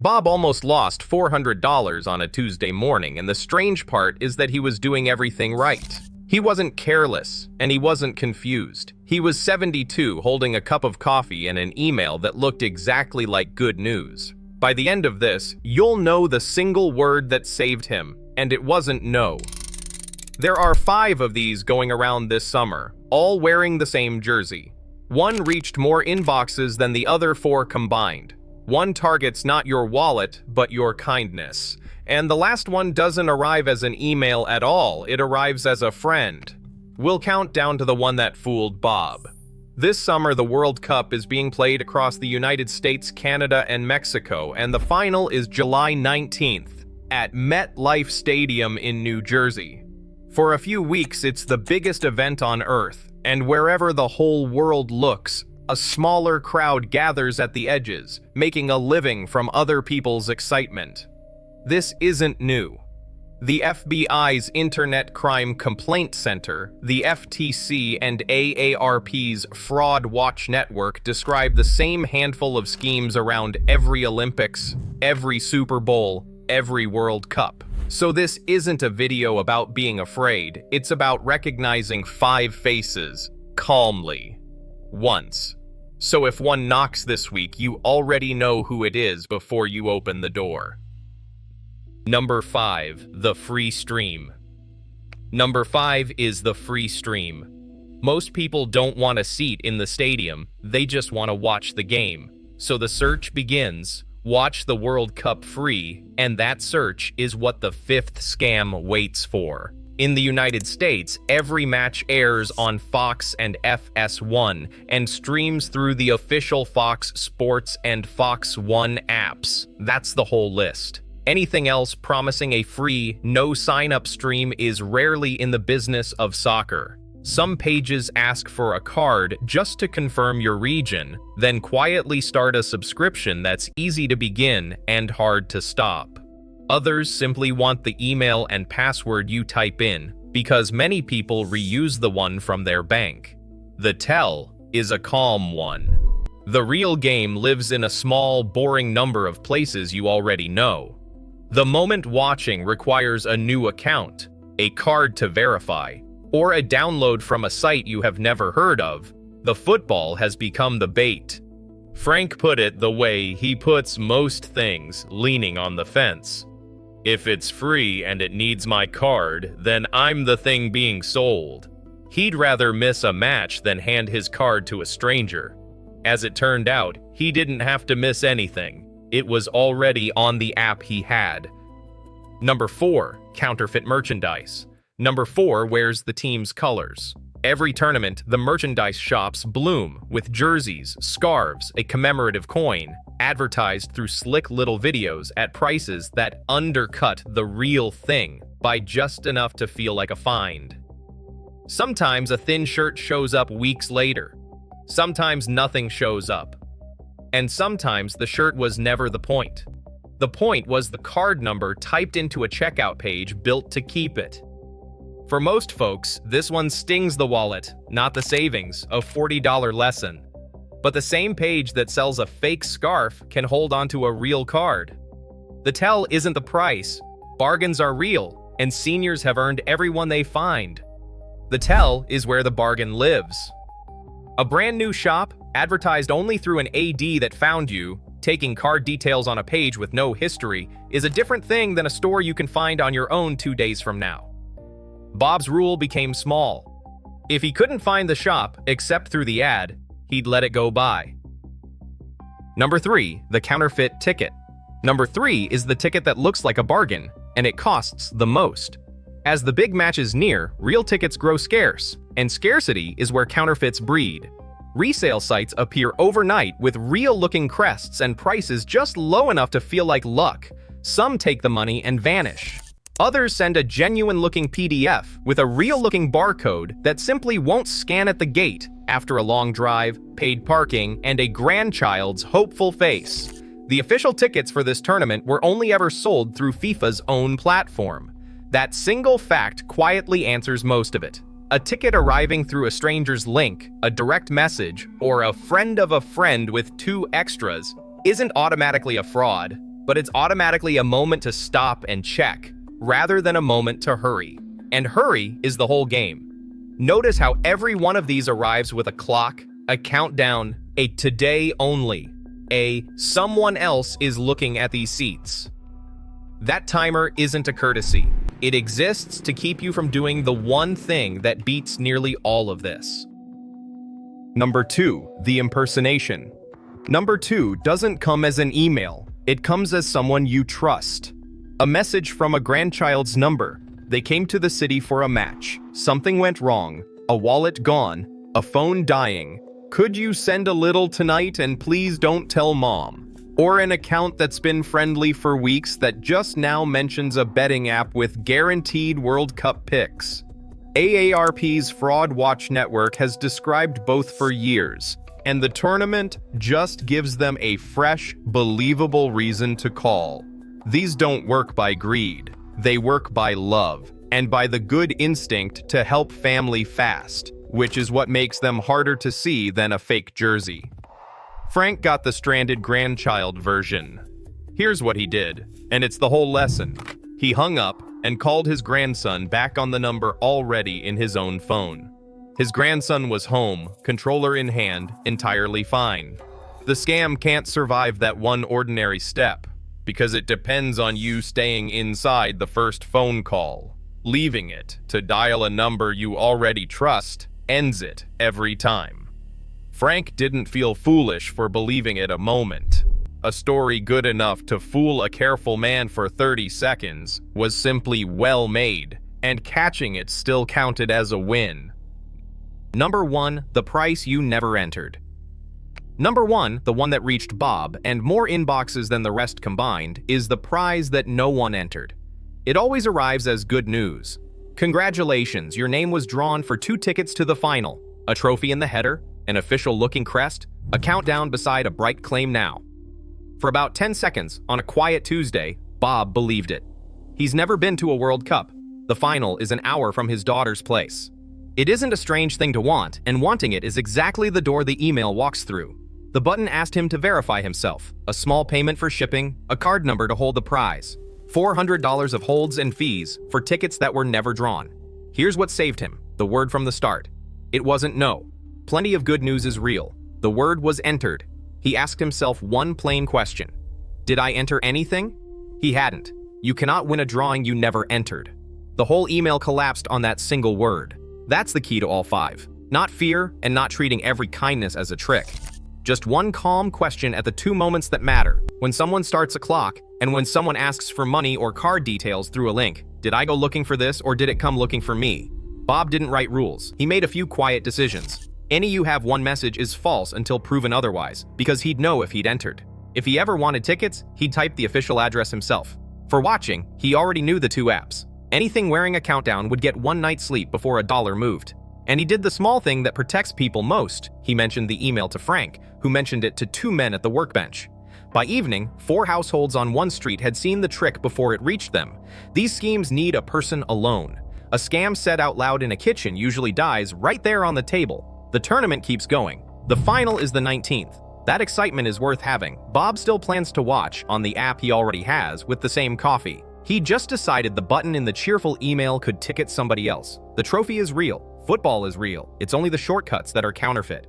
Bob almost lost $400 on a Tuesday morning, and the strange part is that he was doing everything right. He wasn't careless, and he wasn't confused. He was 72, holding a cup of coffee and an email that looked exactly like good news. By the end of this, you'll know the single word that saved him, and it wasn't no. There are 5 of these going around this summer, all wearing the same jersey. One reached more inboxes than the other 4 combined. One targets not your wallet, but your kindness. And the last one doesn't arrive as an email at all, it arrives as a friend. We'll count down to the one that fooled Bob. This summer, the World Cup is being played across the United States, Canada, and Mexico, and the final is July 19th at MetLife Stadium in New Jersey. For a few weeks, it's the biggest event on Earth, and wherever the whole world looks, a smaller crowd gathers at the edges, making a living from other people's excitement. This isn't new. The FBI's Internet Crime Complaint Center, the FTC, and AARP's Fraud Watch Network describe the same handful of schemes around every Olympics, every Super Bowl, every World Cup. So this isn't a video about being afraid, it's about recognizing 5 faces, calmly, once. So if one knocks this week, you already know who it is before you open the door. Number 5, the free stream. Number 5 is the free stream. Most people don't want a seat in the stadium, they just want to watch the game. So the search begins, watch the World Cup free, and that search is what the 5th scam waits for. In the United States, every match airs on Fox and FS1 and streams through the official Fox Sports and Fox One apps. That's the whole list. Anything else promising a free, no sign-up stream is rarely in the business of soccer. Some pages ask for a card just to confirm your region, then quietly start a subscription that's easy to begin and hard to stop. Others simply want the email and password you type in, because many people reuse the one from their bank. The tell is a calm one. The real game lives in a small, boring number of places you already know. The moment watching requires a new account, a card to verify, or a download from a site you have never heard of. The football has become the bait. Frank put it the way he puts most things, leaning on the fence. If it's free and it needs my card, then I'm the thing being sold. He'd rather miss a match than hand his card to a stranger. As it turned out, he didn't have to miss anything. It was already on the app he had. Number 4, counterfeit merchandise. Number 4 wears the team's colors. Every tournament, the merchandise shops bloom with jerseys, scarves, a commemorative coin, advertised through slick little videos at prices that undercut the real thing by just enough to feel like a find. Sometimes a thin shirt shows up weeks later. Sometimes nothing shows up. And sometimes the shirt was never the point. The point was the card number typed into a checkout page built to keep it. For most folks, this one stings the wallet, not the savings, a $40 lesson. But the same page that sells a fake scarf can hold onto a real card. The tell isn't the price. Bargains are real, and seniors have earned every one they find. The tell is where the bargain lives. A brand new shop, advertised only through an AD that found you, taking card details on a page with no history, is a different thing than a store you can find on your own 2 days from now. Bob's rule became small. If he couldn't find the shop, except through the ad, he'd let it go by. Number 3, the counterfeit ticket. Number 3 is the ticket that looks like a bargain, and it costs the most. As the big matches near, real tickets grow scarce, and scarcity is where counterfeits breed. Resale sites appear overnight with real-looking crests and prices just low enough to feel like luck. Some take the money and vanish. Others send a genuine-looking PDF with a real-looking barcode that simply won't scan at the gate after a long drive, paid parking, and a grandchild's hopeful face. The official tickets for this tournament were only ever sold through FIFA's own platform. That single fact quietly answers most of it. A ticket arriving through a stranger's link, a direct message, or a friend of a friend with 2 extras isn't automatically a fraud. but it's automatically a moment to stop and check, rather than a moment to hurry. And hurry is the whole game. Notice how every one of these arrives with a clock, a countdown, a today only, a someone else is looking at these seats. That timer isn't a courtesy. It exists to keep you from doing the one thing that beats nearly all of this. Number 2, the impersonation. Number 2 doesn't come as an email. It comes as someone you trust. A message from a grandchild's number. They came to the city for a match. Something went wrong. A wallet gone. A phone dying. Could you send a little tonight and please don't tell mom? Or an account that's been friendly for weeks that just now mentions a betting app with guaranteed World Cup picks. AARP's Fraud Watch Network has described both for years, and the tournament just gives them a fresh, believable reason to call. These don't work by greed. They work by love, and by the good instinct to help family fast, which is what makes them harder to see than a fake jersey. Frank got the stranded grandchild version. Here's what he did, and it's the whole lesson. He hung up and called his grandson back on the number already in his own phone. His grandson was home, controller in hand, entirely fine. The scam can't survive that one ordinary step, because it depends on you staying inside the first phone call. Leaving it to dial a number you already trust ends it every time. Frank didn't feel foolish for believing it a moment. A story good enough to fool a careful man for 30 seconds was simply well made, and catching it still counted as a win. Number 1, the price you never entered. Number 1, the one that reached Bob, and more inboxes than the rest combined, is the prize that no one entered. It always arrives as good news. Congratulations, your name was drawn for 2 tickets to the final, a trophy in the header, an official-looking crest, a countdown beside a bright claim now. For about 10 seconds, on a quiet Tuesday, Bob believed it. He's never been to a World Cup. The final is an hour from his daughter's place. It isn't a strange thing to want, and wanting it is exactly the door the email walks through. The button asked him to verify himself, a small payment for shipping, a card number to hold the prize, $400 of holds and fees for tickets that were never drawn. Here's what saved him, the word from the start. It wasn't no. Plenty of good news is real. The word was entered. He asked himself one plain question. Did I enter anything? He hadn't. You cannot win a drawing you never entered. The whole email collapsed on that single word. That's the key to all 5. Not fear and not treating every kindness as a trick. Just one calm question at the 2 moments that matter. When someone starts a clock and when someone asks for money or card details through a link. Did I go looking for this or did it come looking for me? Bob didn't write rules. He made a few quiet decisions. Any you have one message is false until proven otherwise, because he'd know if he'd entered. If he ever wanted tickets, he'd type the official address himself. For watching, he already knew the 2 apps. Anything wearing a countdown would get 1 night's sleep before a dollar moved. And he did the small thing that protects people most. He mentioned the email to Frank, who mentioned it to 2 men at the workbench. By evening, 4 households on one street had seen the trick before it reached them. These schemes need a person alone. A scam said out loud in a kitchen usually dies right there on the table. The tournament keeps going. The final is the 19th. That excitement is worth having. Bob still plans to watch on the app he already has with the same coffee. He just decided the button in the cheerful email could ticket somebody else. The trophy is real. Football is real. It's only the shortcuts that are counterfeit.